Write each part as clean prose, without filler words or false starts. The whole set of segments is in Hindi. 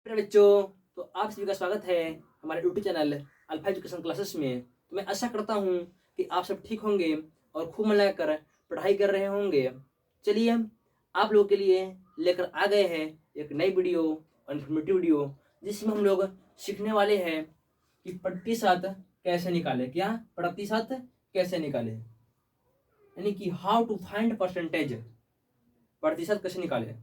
मेरे बच्चों, तो आप सभी का स्वागत है हमारे YouTube channel alpha education classes में। तो मैं आशा करता हूँ कि आप सब ठीक होंगे और खूब मन लगाकर पढ़ाई कर रहे होंगे। चलिए, आप लोगों के लिए लेकर आ गए हैं एक नई वीडियो और इन्फॉर्मेटिव वीडियो, जिसमें हम लोग सीखने वाले हैं कि प्रतिशत कैसे निकाले। क्या प्रतिशत कैसे निकाले, यानी कि हाउ टू फाइंड परसेंटेज, प्रतिशत कैसे निकाले।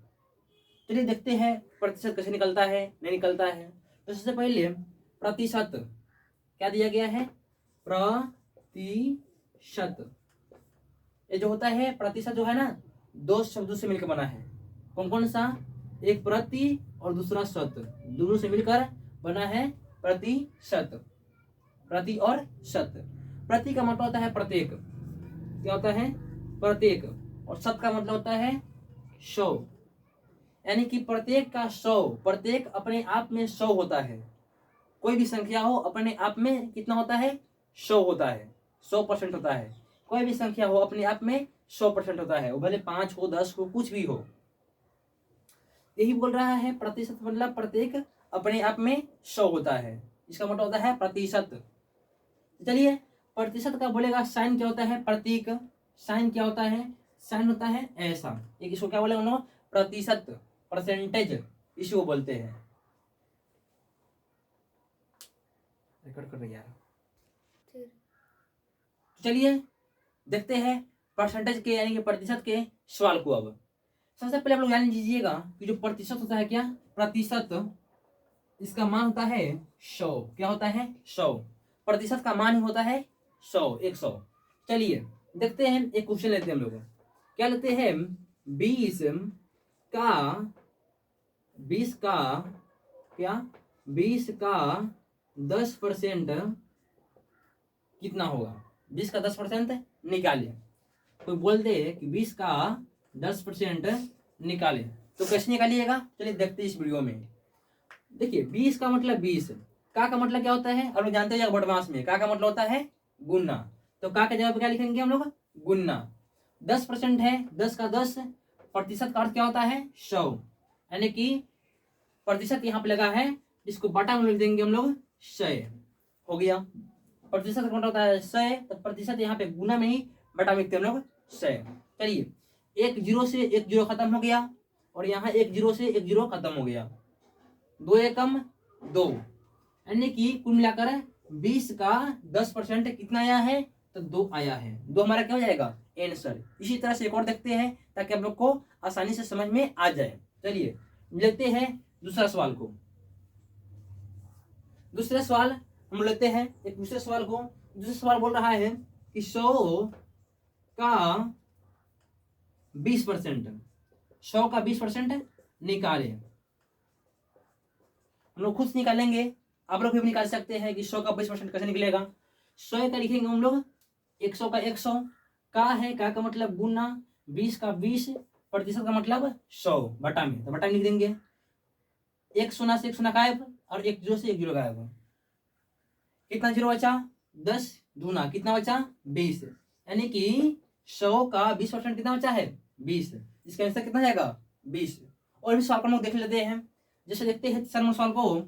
चलिए देखते हैं प्रतिशत कैसे निकलता है, नहीं निकलता है। तो सबसे पहले प्रतिशत क्या दिया गया है, प्रतिशत। ये जो होता है प्रतिशत जो है ना, दो शब्दों से मिलकर बना है। कौन कौन सा, एक प्रति और दूसरा शत, दोनों से मिलकर बना है प्रतिशत। प्रति और शत। प्रति का मतलब होता है प्रत्येक, क्या होता है प्रत्येक, और शत का मतलब होता है 100, यानी कि प्रत्येक का 100, प्रत्येक अपने आप में 100 होता है। कोई भी संख्या हो अपने आप में कितना होता है, 100 होता है, 100% होता है। कोई भी संख्या हो अपने आप में 100% होता है, वो भले 5 हो, 10 हो, कुछ भी हो। यही बोल रहा है प्रतिशत मतलब प्रत्येक अपने आप में 100 होता है, इसका मतलब होता है प्रतिशत। चलिए, प्रतिशत का बोलेगा साइन क्या होता है, प्रतीक। साइन क्या होता है, साइन होता है ऐसा। एक इसको क्या बोलेगा उन्होंने, प्रतिशत, परसेंटेज, इसको बोलते हैं। रिकॉर्ड कर रही है यार। चलिए देखते हैं परसेंटेज के यानी कि प्रतिशत के सवाल को। अब सबसे पहले आप लोग जान लीजिएगा कि जो प्रतिशत होता है, क्या प्रतिशत, इसका मान होता है 100। क्या होता है 100, प्रतिशत का मान होता है 100, 100। चलिए देखते हैं, एक क्वेश्चन लेते हैं हम लोग। क्या लेते हैं, 20 का 20 का क्या 20 का 10% कितना होगा। 20 का 10% निकालिए। कोई बोल दे कि 20 का 10% निकाले, तो कैसे निकालिएगा, चलिए देखते हैं इस वीडियो में। देखिए 20 का मतलब 20, का मतलब क्या होता है, हम लोग जानते हैं बदमाश में का मतलब होता है गुन्ना। तो का जगह पे क्या लिखेंगे हम लोग, गुन्ना। 10% है, 10 का 10, प्रतिशत का अर्थ क्या होता है 100, यानी कि प्रतिशत यहाँ पे लगा है, इसको बटा में लिख देंगे हम लोग 100, हो गया। प्रतिशत का मतलब होता है 100, तो प्रतिशत यहाँ पे गुना में ही बटा में लिखते हैं हम लोग 100। चलिए, एक जीरो से एक जीरो खत्म हो गया, और यहाँ एक जीरो से एक जीरो खत्म हो गया, 2 एकम 2, यानी कि कुल मिलाकर 20 का 10% कितना आया है, तो 2 आया है। 2 हमारा क्या हो जाएगा, आंसर। इसी तरह से एक और देखते हैं ताकि आप लोग को आसानी से समझ में आ जाए। चलिए लेते हैं दूसरा सवाल को। दूसरा सवाल हम लेते हैं, एक दूसरे सवाल को। दूसरा सवाल बोल रहा है कि 100 का 20%, 100 का 20% निकाले। हम लोग खुद से निकालेंगे, आप लोग भी निकाल सकते हैं कि 100 का 20% कैसे निकलेगा। 100 का लिखेंगे हम लोग 100 का 100, का है का मतलब गुना, 20 का 20, प्रतिशत का मतलब 100 बटा में, तो बटा में लिख देंगे। एक शून्य से एक शून्य गायब, और एक जीरो से एक जीरो गायब। कितना जीरो बचा, 10 दूना कितना बचा 20, यानी कि 100 का 20% कितना बचा है 20, इसका आंसर कितना जाएगा 20। और भी सवाल को हम लोग देख लेते हैं। जैसे देखते हैं तीसरा सवाल को।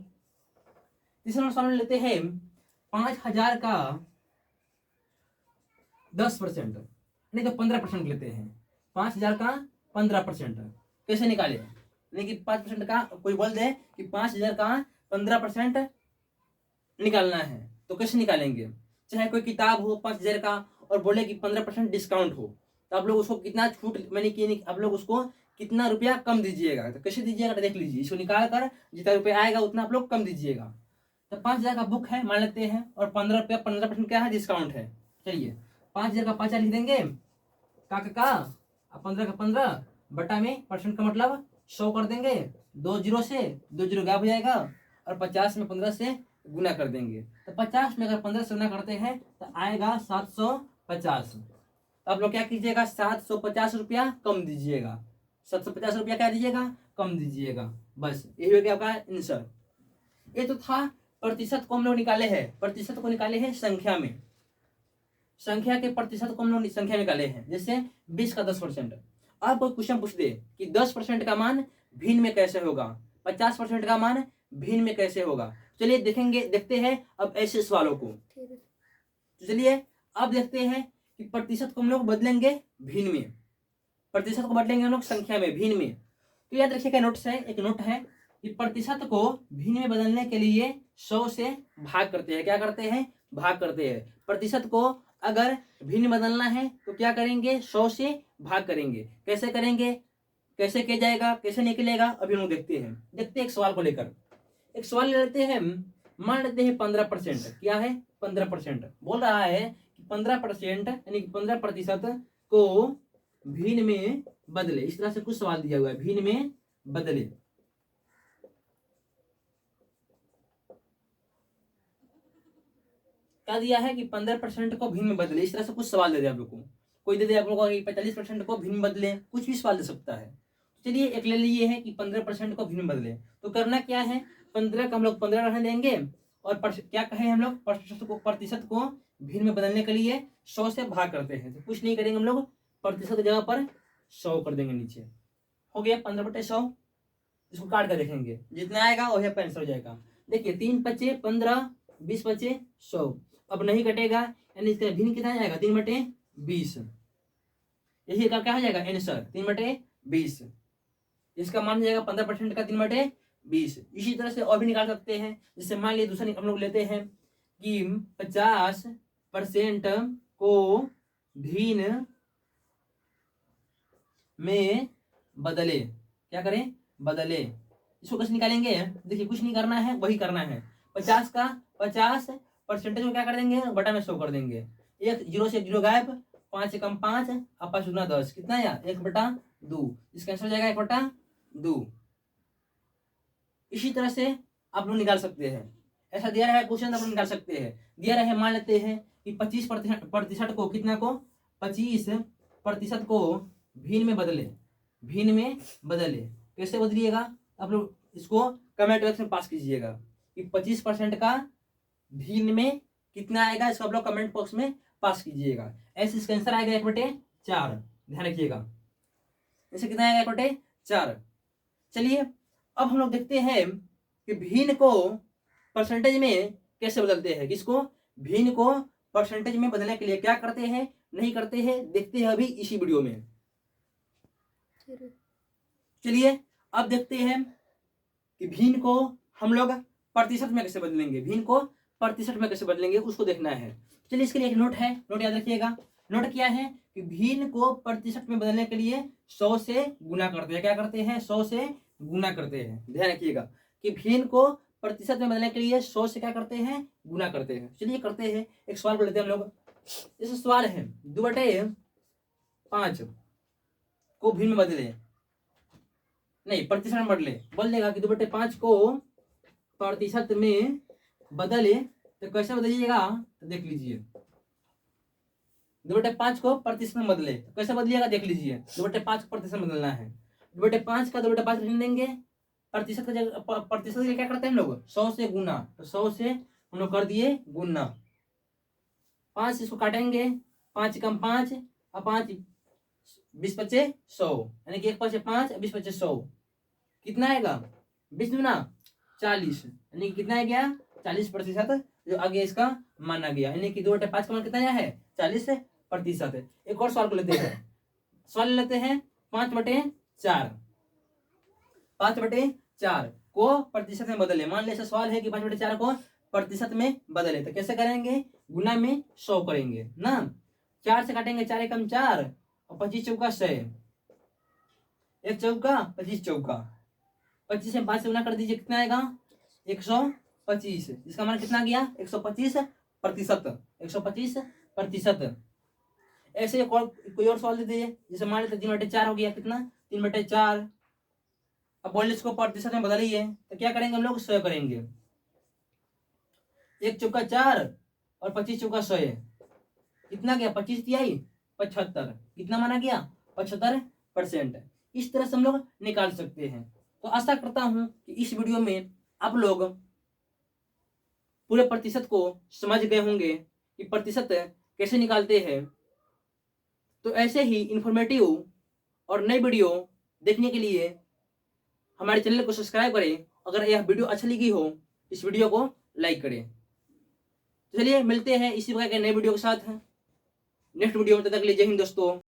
तीसरा सवाल लेते हैं 5000 का 10%, नहीं तो 15% लेते हैं। 5000 का 15% कैसे निकाले, यानी कि 5% का, कोई बोल दे कि 5000 का 15% निकालना है, तो कैसे निकालेंगे। चाहे कोई किताब हो 5000 का, और बोले कि 15% डिस्काउंट हो, तो आप लोग उसको कितना छूट, मैंने कि आप लोग उसको कितना रुपया कम दीजिएगा, तो कैसे दीजिएगा, तो देख लीजिए। इसको निकाल कर जितना रुपया आएगा उतना आप लोग कम दीजिएगा। तो 5000 का बुक है मान लेते हैं, और 15 रुपया 15% क्या है, डिस्काउंट है। चलिए 5000 का 5 लिख देंगे, का 15 का 15 बटा में परसेंट का मतलब 100 कर देंगे, 2 जीरो से 2 जीरो गायब हो जाएगा, और 50 में 15 से गुना कर देंगे। तो 50 में अगर 15 से गुना करते हैं तो आएगा 750। तो आप लोग क्या कीजिएगा, 750 रुपया कम दीजिएगा, 750 रुपया क्या दीजिएगा, कम दीजिएगा। बस यही हो गया आपका आंसर। ये तो था प्रतिशत को हम लोग निकाले हैं, प्रतिशत को निकाले हैं संख्या में, संख्या के प्रतिशत को हम लोग संख्या में निकाले हैं। जैसे 20 का 10%। अब कोई क्वेश्चन पूछ दे कि 10% का मान भिन्न में कैसे होगा, 50% का मान भिन्न में कैसे होगा। चलिए देखते हैं अब ऐसे सवालों को। तो चलिए अब देखते हैं कि प्रतिशत को हम लोग बदलेंगे भिन्न में, प्रतिशत को बदलेंगे हम लोग संख्या में, भिन्न में। तो याद रखिएगा एक नोट है कि प्रतिशत को भिन्न में बदलने के लिए 100 से भाग करते हैं। क्या करते हैं? भाग करते हैं। प्रतिशत को अगर भिन्न में बदलना है तो क्या करेंगे? 100 से भाग करेंगे। कैसे करेंगे, कैसे किया जाएगा, कैसे निकलेगा, अभी हम लोग देखते हैं एक सवाल को लेकर। एक सवाल ले लेते हैं, मान लेते हैं 15%। क्या है? 15%। बोल रहा है कि 15% यानी कि 15% को भिन्न में बदले। इस तरह से कुछ सवाल दिया हुआ है, भिन्न में बदले। क्या दिया है कि 15% को भिन्न में बदले। इस तरह से कुछ सवाल दे दिया आप लोग को। कोई दे दिया आप लोग को 45% को भिन्न बदले, कुछ भी सवाल दे सकता है। चलिए एक ले लिए है कि 15% को भिन्न बदले। तो करना क्या है, 15 का हम लोग 15 रहने देंगे और क्या कहे हम लोग, प्रतिशत को भिन्न में बदलने के लिए 100 से भाग करते हैं। तो कुछ नहीं करेंगे हम लोग, प्रतिशत की जगह पर 100 कर देंगे नीचे। हो गया 15/100। इसको काट कर देखेंगे, जितना आएगा वही आपका आंसर हो जाएगा। देखिए 3 बचे 15, 20 बचे 100। अब नहीं कटेगा, यानी इसका भिन्न कितना आएगा? 3/20। यही का क्या हो जाएगा आंसर? 3/20। इसका मान हो जाएगा 15% का 3/20। इसी तरह से और भी निकाल सकते हैं। जैसे मान लीजिए दूसरा हम लोग लेते हैं कि 50% को भिन्न में बदले। क्या करें? बदले। इसको कैसे निकालेंगे? देखिए कुछ नहीं करना है, वही करना है। 50% को क्या कर देंगे? बटा में 100 कर देंगे। 1 0 से 0 गायब, 5 से कम 5 और 5 गुना 10 कितना आया? 1/2। इसका आंसर हो जाएगा 1/2। इसी तरह से आप लोग निकाल सकते हैं। ऐसा दिया रहा है क्वेश्चन, आप लोग निकाल सकते हैं। दिया रहा है, मान लेते हैं कि 25% को कितना को 25% को भिन्न में बदले। भिन्न में बदले कैसे बदलिएगा? आप लोग इसको कमेंट बॉक्स में पास कीजिएगा कि 25% का भिन्न में कितना आएगा। इसको आप लोग कमेंट बॉक्स में पास कीजिएगा। ऐसे इसका आंसर आएगा 1/4। ध्यान रखिएगा, ऐसे कितना आएगा? 1/4। चलिए अब हम लोग देखते हैं कि भिन्न को परसेंटेज में कैसे बदलते हैं। किसको? भिन्न को परसेंटेज में बदलने के लिए क्या करते हैं, नहीं करते हैं, देखते हैं अभी इसी वीडियो में। चलिए अब देखते हैं कि भिन्न को हम लोग प्रतिशत में कैसे बदलेंगे। भिन्न को प्रतिशत में कैसे बदलेंगे उसको देखना है। चलिए इसके लिए एक नोट है, नोट याद रखिएगा। नोट क्या है कि भिन्न को प्रतिशत में बदलने के लिए 100 से गुना करते हैं। क्या करते हैं? 100 से गुना करते हैं। ध्यान रखिएगा कि भिन्न को प्रतिशत में बदलने के लिए 100 से क्या करते हैं? गुना करते हैं। चलिए करते हैं, एक सवाल को लेते हैं हम लोग। जैसे सवाल है 2/5 को भिन्न में बदले, नहीं प्रतिशत में बदले। बोल देगा कि 2/5 को प्रतिशत में बदले तो कैसे बदलिएगा? तो देख लीजिए 2/5 को प्रतिशत में बदले तो कैसे बदलिएगा? देख लीजिए 2/5 को प्रतिशत में बदलना है। 2/5 का 2/5 लिख देंगे। प्रतिशत का जगह प्रतिशत के लिए क्या करते हैं हम लोग? 100 से गुना। तो 100 से हम लोग कर दिए गुना। 5 इसको काटेंगे, 5 कम 5 और 5 20 बचे 100, यानी कि 1 बचे 5 20 बचे 100 कितना आएगा? 20 दूना 40, यानी कि कितना आ गया? 40% जो आगे इसका माना गया। यानी कि 2/5 का मान कितना आया है? 40%। एक और सवाल को लेते हैं। सवाल लेते हैं 5/4। 5/4 को प्रतिशत में बदले। मान लीजिए सवाल है कि 5/4 को प्रतिशत में बदले तो कैसे करेंगे? गुना में 100 करेंगे ना। 4 से काटेंगे, 4 एकम 4 और 25 चौका 100, 1 चौका 25 चौका 25 से 5 से गुना कर दीजिए, कितना आएगा? 125। इसका मान कितना गया? 125%। 125%। ऐसे कोई और सवाल दे दीजिए। जैसे मान लेते 3/4 हो गया, कितना? 3/4। अब बोलिए इसको प्रतिशत में बदलिए तो क्या करेंगे हम लोग? 100 करेंगे। 1 चौका 4 और 25 चौका 100, कितना गया? 25 तिहाई 75। कितना माना गया? 75%। इस तरह से हम लोग निकाल सकते हैं। तो आशा करता हूं कि इस वीडियो में आप लोग पूरे प्रतिशत को समझ गए होंगे कि प्रतिशत कैसे निकालते हैं। तो ऐसे ही इंफॉर्मेटिव और नई वीडियो देखने के लिए हमारे चैनल को सब्सक्राइब करें। अगर यह वीडियो अच्छा लगी हो, इस वीडियो को लाइक करें। तो चलिए मिलते हैं इसी प्रकार के नए वीडियो के साथ नेक्स्ट वीडियो में। तब तक के लिए जय हिंद दोस्तों।